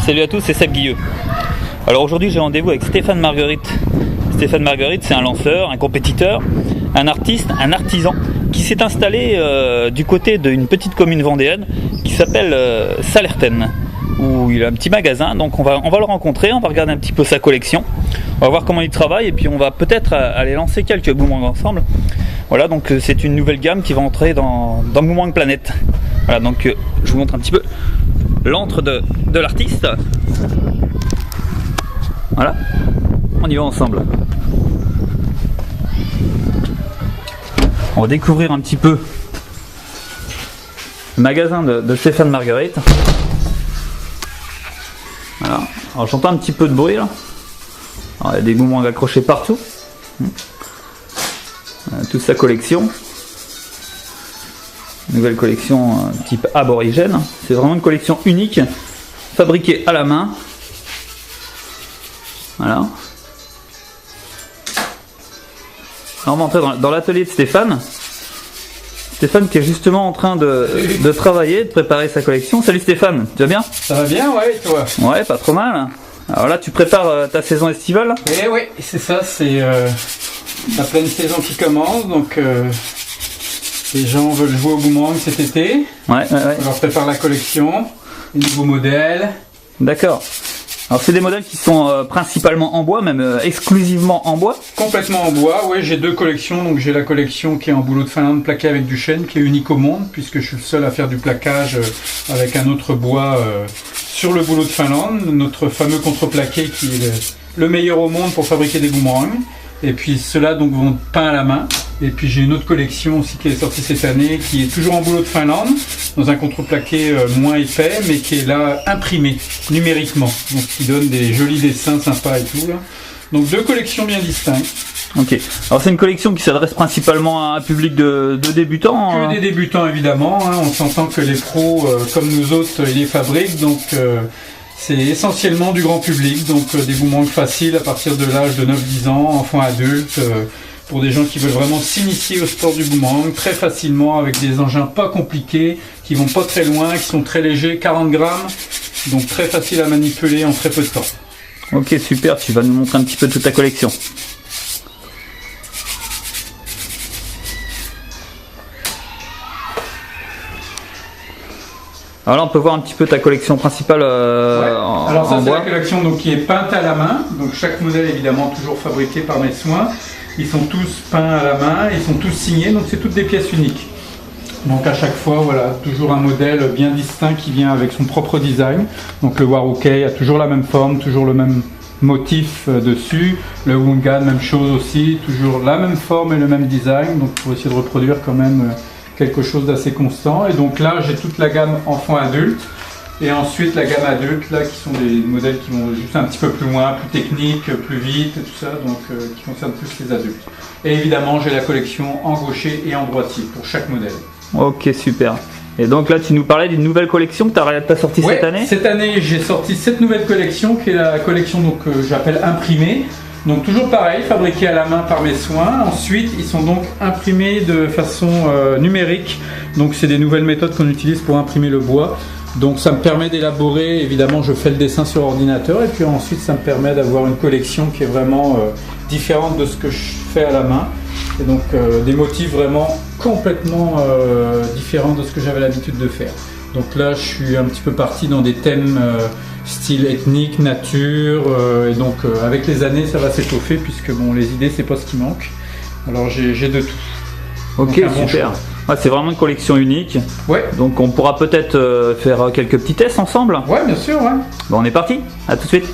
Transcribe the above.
Salut à tous, c'est Seb Guilleux. Alors aujourd'hui j'ai rendez-vous avec Stéphane Marguerite. Stéphane Marguerite, c'est un lanceur, un compétiteur, un artiste, un artisan qui s'est installé du côté d'une petite commune vendéenne qui s'appelle Salertaine, où il a un petit magasin. Donc on va le rencontrer, on va regarder un petit peu sa collection, on va voir comment il travaille et puis on va peut-être aller lancer quelques boomerangs ensemble. Voilà, donc c'est une nouvelle gamme qui va entrer dans Boomerang Planet. Voilà, donc je vous montre un petit peu l'antre de l'artiste. Voilà, on y va ensemble. On va découvrir un petit peu le magasin de Stéphane Marguerite. Voilà. Alors j'entends un petit peu de bruit là. Alors, il y a des boomerangs accrochés partout. Toute sa collection. Nouvelle collection type aborigène. C'est vraiment une collection unique, fabriquée à la main. Voilà. Alors on va entrer dans l'atelier de Stéphane. Stéphane qui est justement en train de travailler, de préparer sa collection. Salut Stéphane, tu vas bien? Ça va bien, ouais, et toi? Ouais, pas trop mal. Alors là, tu prépares ta saison estivale? Eh oui, c'est ça, c'est la pleine saison qui commence, donc les gens veulent jouer au boomerang cet été. Ouais. On leur prépare la collection, les nouveaux modèles. D'accord. Alors c'est des modèles qui sont principalement en bois, même exclusivement en bois? Complètement en bois, ouais, j'ai deux collections. Donc j'ai la collection qui est en bouleau de Finlande plaqué avec du chêne, qui est unique au monde, puisque je suis le seul à faire du plaquage avec un autre bois sur le bouleau de Finlande, notre fameux contreplaqué qui est le meilleur au monde pour fabriquer des boomerangs. Et puis ceux-là donc vont peints à la main. Et puis j'ai une autre collection aussi qui est sortie cette année, qui est toujours en bouleau de Finlande, dans un contreplaqué moins épais, mais qui est là imprimé numériquement, donc qui donne des jolis dessins sympas et tout là. Donc deux collections bien distinctes. Ok. Alors c'est une collection qui s'adresse principalement à un public de débutants. Que des débutants évidemment. Hein. On s'entend que les pros comme nous autres, ils les fabriquent, donc c'est essentiellement du grand public, donc des boomerangs faciles à partir de l'âge de 9-10 ans, enfants adultes. Pour des gens qui veulent vraiment s'initier au sport du boomerang très facilement avec des engins pas compliqués, qui vont pas très loin, qui sont très légers, 40 grammes, donc très facile à manipuler en très peu de temps. Ok, super, tu vas nous montrer un petit peu toute ta collection. Alors là on peut voir un petit peu ta collection principale Alors ça en c'est bois. la collection donc, qui est peinte à la main, donc chaque modèle évidemment toujours fabriqué par mes soins. Ils sont tous peints à la main, ils sont tous signés, donc c'est toutes des pièces uniques. Donc à chaque fois, voilà, toujours un modèle bien distinct qui vient avec son propre design. Donc le Warukai a toujours la même forme, toujours le même motif dessus. Le Wungan, même chose aussi, toujours la même forme et le même design. Donc pour essayer de reproduire quand même quelque chose d'assez constant. Et donc là, j'ai toute la gamme enfant-adulte. Et ensuite la gamme adulte, là, qui sont des modèles qui vont juste un petit peu plus loin, plus techniques, plus vite, tout ça, donc qui concernent plus les adultes. Et évidemment, j'ai la collection en gaucher et en droitier pour chaque modèle. Ok, super. Et donc là, tu nous parlais d'une nouvelle collection que tu as sortie cette année? Cette année, j'ai sorti cette nouvelle collection qui est la collection que j'appelle imprimée. Donc toujours pareil, fabriquée à la main par mes soins. Ensuite, ils sont donc imprimés de façon numérique. Donc c'est des nouvelles méthodes qu'on utilise pour imprimer le bois. Donc ça me permet d'élaborer, évidemment je fais le dessin sur ordinateur et puis ensuite ça me permet d'avoir une collection qui est vraiment différente de ce que je fais à la main. Et donc des motifs vraiment complètement différents de ce que j'avais l'habitude de faire. Donc là je suis un petit peu parti dans des thèmes style ethnique, nature, et donc avec les années ça va s'étoffer puisque bon les idées c'est pas ce qui manque. Alors j'ai de tout. Ok, bon super. Ouais, c'est vraiment une collection unique. Ouais. Donc on pourra peut-être faire quelques petits tests ensemble. Ouais, bien sûr, ouais. Bon, on est parti. À tout de suite.